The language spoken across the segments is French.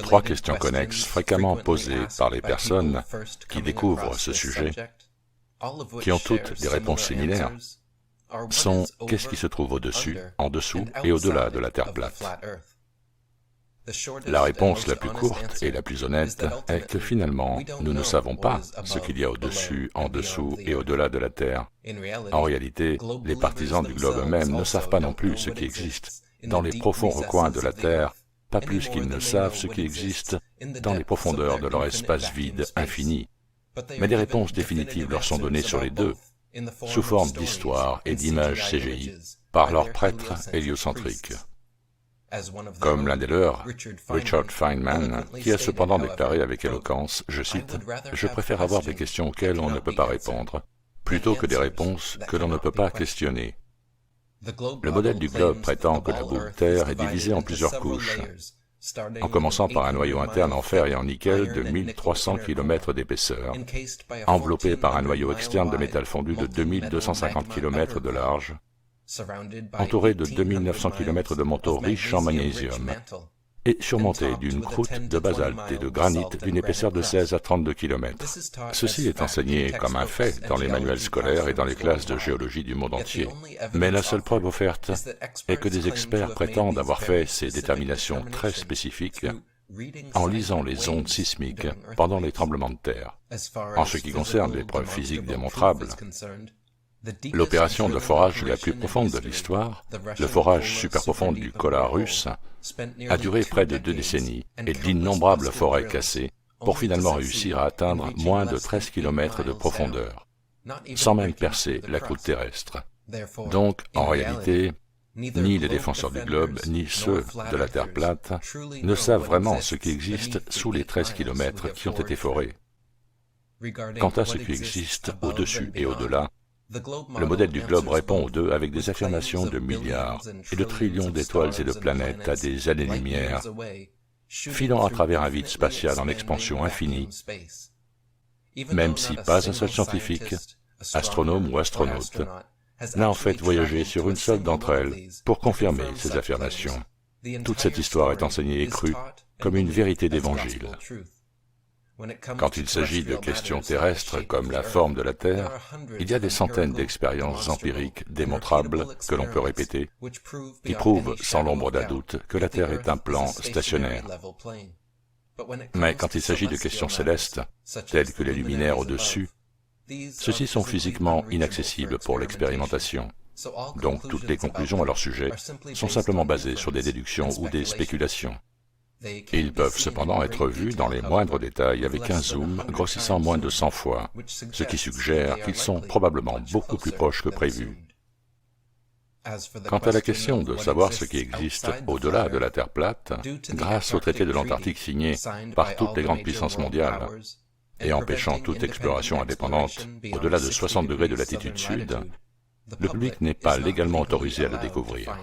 Trois questions connexes fréquemment posées par les personnes qui découvrent ce sujet, qui ont toutes des réponses similaires, sont « qu'est-ce qui se trouve au-dessus, en dessous et au-delà de la Terre plate ?» La réponse la plus courte et la plus honnête est que finalement, nous ne savons pas ce qu'il y a au-dessus, en dessous et au-delà de la Terre. En réalité, les partisans du globe eux-mêmes ne savent pas non plus ce qui existe dans les profonds recoins de la Terre, pas plus qu'ils ne savent ce qui existe dans les profondeurs de leur espace vide infini. Mais des réponses définitives leur sont données sur les deux, sous forme d'histoires et d'images CGI, par leurs prêtres héliocentriques. Comme l'un des leurs, Richard Feynman, qui a cependant déclaré avec éloquence, je cite, « Je préfère avoir des questions auxquelles on ne peut pas répondre, plutôt que des réponses que l'on ne peut pas questionner. » Le modèle du globe prétend que la boule Terre est divisée en plusieurs couches, en commençant par un noyau interne en fer et en nickel de 1300 km d'épaisseur, enveloppé par un noyau externe de métal fondu de 2250 km de large, entouré de 2900 km de manteaux riches en magnésium, et surmonté d'une croûte de basalte et de granit d'une épaisseur de 16 à 32 km. Ceci est enseigné comme un fait dans les manuels scolaires et dans les classes de géologie du monde entier. Mais la seule preuve offerte est que des experts prétendent avoir fait ces déterminations très spécifiques en lisant les ondes sismiques pendant les tremblements de terre. En ce qui concerne les preuves physiques démontrables, l'opération de forage la plus profonde de l'histoire, le forage super profond du Kola russe, a duré près de 2 décennies et d'innombrables forêts cassées pour finalement réussir à atteindre moins de 13 km de profondeur, sans même percer la croûte terrestre. Donc, en réalité, ni les défenseurs du globe, ni ceux de la Terre plate ne savent vraiment ce qui existe sous les 13 km qui ont été forés. Quant à ce qui existe au-dessus et au-delà, le modèle du globe répond aux deux avec des affirmations de milliards et de trillions d'étoiles et de planètes à des années-lumière, filant à travers un vide spatial en expansion infinie, même si pas un seul scientifique, astronome ou astronaute, n'a en fait voyagé sur une seule d'entre elles pour confirmer ces affirmations. Toute cette histoire est enseignée et crue comme une vérité d'évangile. Quand il s'agit de questions terrestres comme la forme de la Terre, il y a des centaines d'expériences empiriques démontrables que l'on peut répéter, qui prouvent sans l'ombre d'un doute que la Terre est un plan stationnaire. Mais quand il s'agit de questions célestes, telles que les luminaires au-dessus, ceux-ci sont physiquement inaccessibles pour l'expérimentation. Donc toutes les conclusions à leur sujet sont simplement basées sur des déductions ou des spéculations. Ils peuvent cependant être vus dans les moindres détails avec un zoom grossissant moins de 100 fois, ce qui suggère qu'ils sont probablement beaucoup plus proches que prévu. Quant à la question de savoir ce qui existe au-delà de la Terre plate, grâce au traité de l'Antarctique signé par toutes les grandes puissances mondiales, et empêchant toute exploration indépendante au-delà de 60 degrés de latitude sud, le public n'est pas légalement autorisé à le découvrir.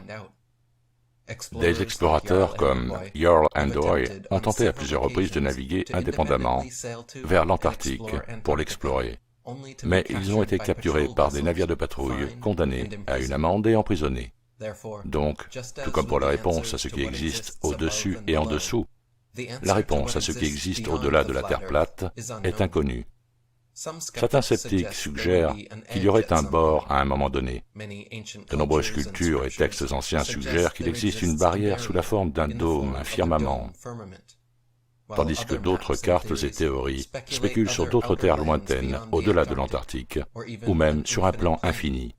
Des explorateurs comme Jarl Andøy ont tenté à plusieurs reprises de naviguer indépendamment vers l'Antarctique pour l'explorer, mais ils ont été capturés par des navires de patrouille, condamnés à une amende et emprisonnés. Donc, tout comme pour la réponse à ce qui existe au-dessus et en dessous, la réponse à ce qui existe au-delà de la Terre plate est inconnue. Certains sceptiques suggèrent qu'il y aurait un bord à un moment donné. De nombreuses cultures et textes anciens suggèrent qu'il existe une barrière sous la forme d'un dôme, un firmament, tandis que d'autres cartes et théories spéculent sur d'autres terres lointaines au-delà de l'Antarctique, ou même sur un plan infini.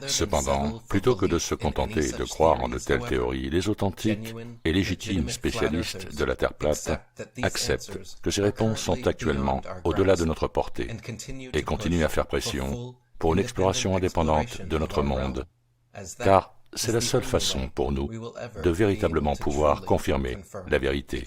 Cependant, plutôt que de se contenter de croire en de telles théories, les authentiques et légitimes spécialistes de la Terre plate acceptent que ces réponses sont actuellement au-delà de notre portée et continuent à faire pression pour une exploration indépendante de notre monde, car c'est la seule façon pour nous de véritablement pouvoir confirmer la vérité.